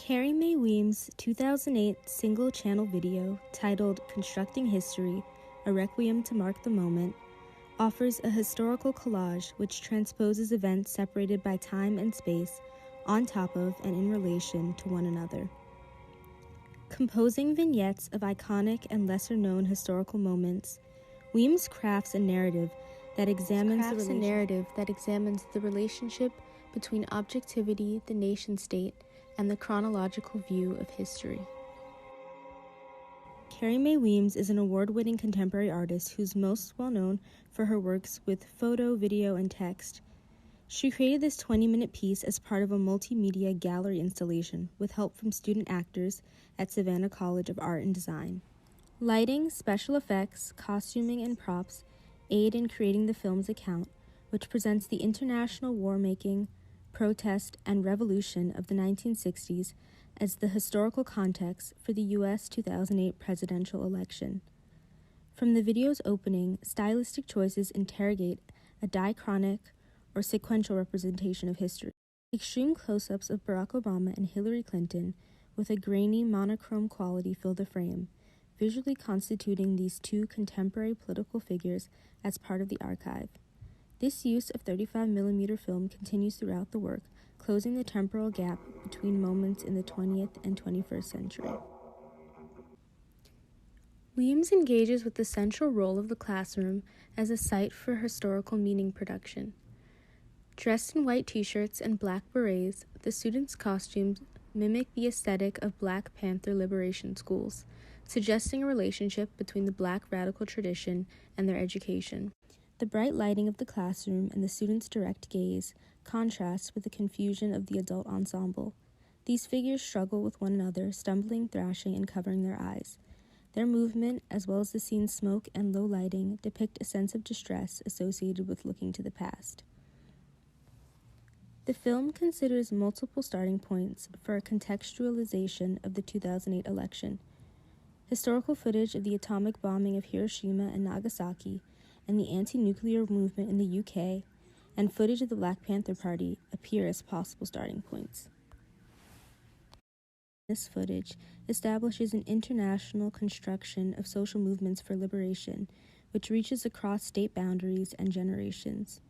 Carrie Mae Weems' 2008 single-channel video titled Constructing History, A Requiem to Mark the Moment, offers a historical collage which transposes events separated by time and space on top of and in relation to one another. Composing vignettes of iconic and lesser-known historical moments, Weems crafts a narrative that examines the relationship between objectivity, the nation-state, and the chronological view of history. Carrie Mae Weems is an award-winning contemporary artist who's most well known for her works with photo, video, and text. She created this 20-minute piece as part of a multimedia gallery installation with help from student actors at Pomona College of Art and Design. Lighting, special effects, costuming, and props aid in creating the film's account, which presents the international war-making, protest, and revolution of the 1960s as the historical context for the U.S. 2008 presidential election. From the video's opening, stylistic choices interrogate a diachronic or sequential representation of history. Extreme close-ups of Barack Obama and Hillary Clinton with a grainy monochrome quality fill the frame, visually constituting these two contemporary political figures as part of the archive. This use of 35mm film continues throughout the work, closing the temporal gap between moments in the 20th and 21st century. Weems engages with the central role of the classroom as a site for historical meaning production. Dressed in white t-shirts and black berets, the students' costumes mimic the aesthetic of Black Panther liberation schools, suggesting a relationship between the Black radical tradition and their education. The bright lighting of the classroom and the students' direct gaze contrasts with the confusion of the adult ensemble. These figures struggle with one another, stumbling, thrashing, and covering their eyes. Their movement, as well as the scene's smoke and low lighting, depict a sense of distress associated with looking to the past. The film considers multiple starting points for a contextualization of the 2008 election. Historical footage of the atomic bombing of Hiroshima and Nagasaki and the anti-nuclear movement in the UK, and footage of the Black Panther Party appear as possible starting points. This footage establishes an international construction of social movements for liberation, which reaches across state boundaries and generations.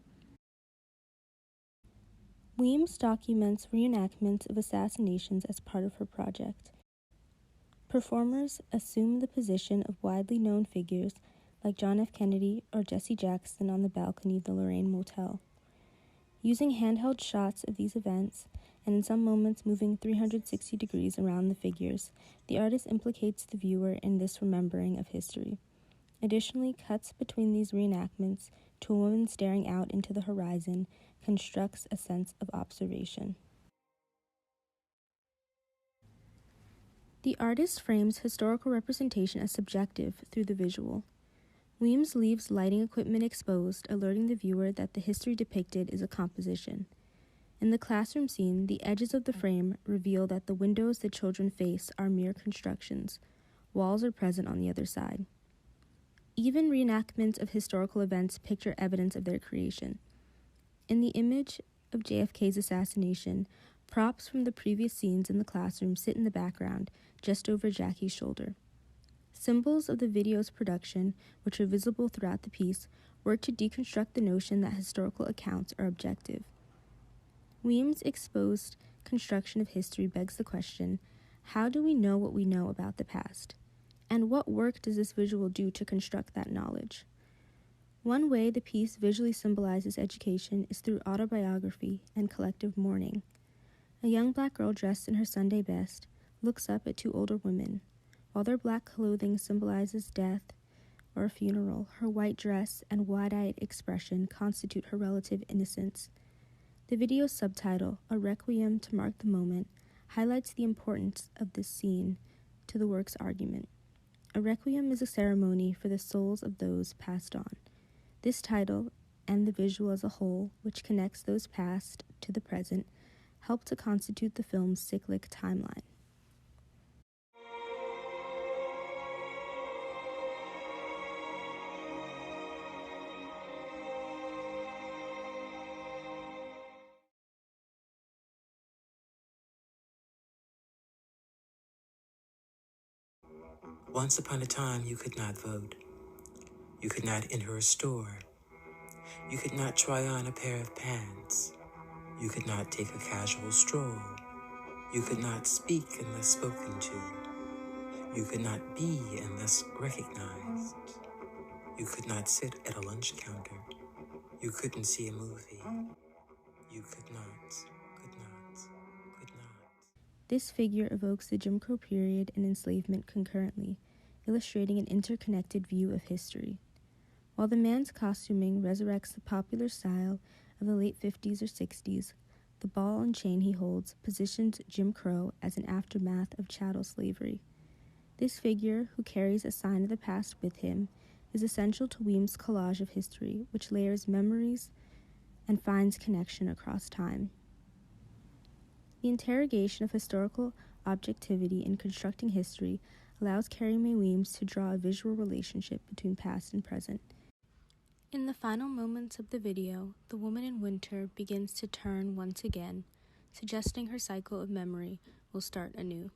Weems documents reenactments of assassinations as part of her project. Performers assume the position of widely known figures like John F. Kennedy or Jesse Jackson on the balcony of the Lorraine Motel. Using handheld shots of these events, and in some moments moving 360 degrees around the figures, the artist implicates the viewer in this remembering of history. Additionally, cuts between these reenactments to a woman staring out into the horizon constructs a sense of observation. The artist frames historical representation as subjective through the visual. Weems leaves lighting equipment exposed, alerting the viewer that the history depicted is a composition. In the classroom scene, the edges of the frame reveal that the windows the children face are mere constructions. Walls are present on the other side. Even reenactments of historical events picture evidence of their creation. In the image of JFK's assassination, props from the previous scenes in the classroom sit in the background, just over Jackie's shoulder. Symbols of the video's production, which are visible throughout the piece, work to deconstruct the notion that historical accounts are objective. Weems' exposed construction of history begs the question, how do we know what we know about the past? And what work does this visual do to construct that knowledge? One way the piece visually symbolizes education is through autobiography and collective mourning. A young Black girl dressed in her Sunday best looks up at two older women. While their black clothing symbolizes death or a funeral, her white dress and wide-eyed expression constitute her relative innocence. The video's subtitle, A Requiem to Mark the Moment, highlights the importance of this scene to the work's argument. A requiem is a ceremony for the souls of those passed on. This title, and the visual as a whole, which connects those past to the present, help to constitute the film's cyclic timeline. Once upon a time, you could not vote. You could not enter a store. You could not try on a pair of pants. You could not take a casual stroll. You could not speak unless spoken to. You could not be unless recognized. You could not sit at a lunch counter. You couldn't see a movie. You could not. This figure evokes the Jim Crow period and enslavement concurrently, illustrating an interconnected view of history. While the man's costuming resurrects the popular style of the late 50s or 60s, the ball and chain he holds positions Jim Crow as an aftermath of chattel slavery. This figure, who carries a sign of the past with him, is essential to Weems' collage of history, which layers memories and finds connection across time. The interrogation of historical objectivity in constructing history allows Carrie Weems to draw a visual relationship between past and present. In the final moments of the video, the woman in winter begins to turn once again, suggesting her cycle of memory will start anew.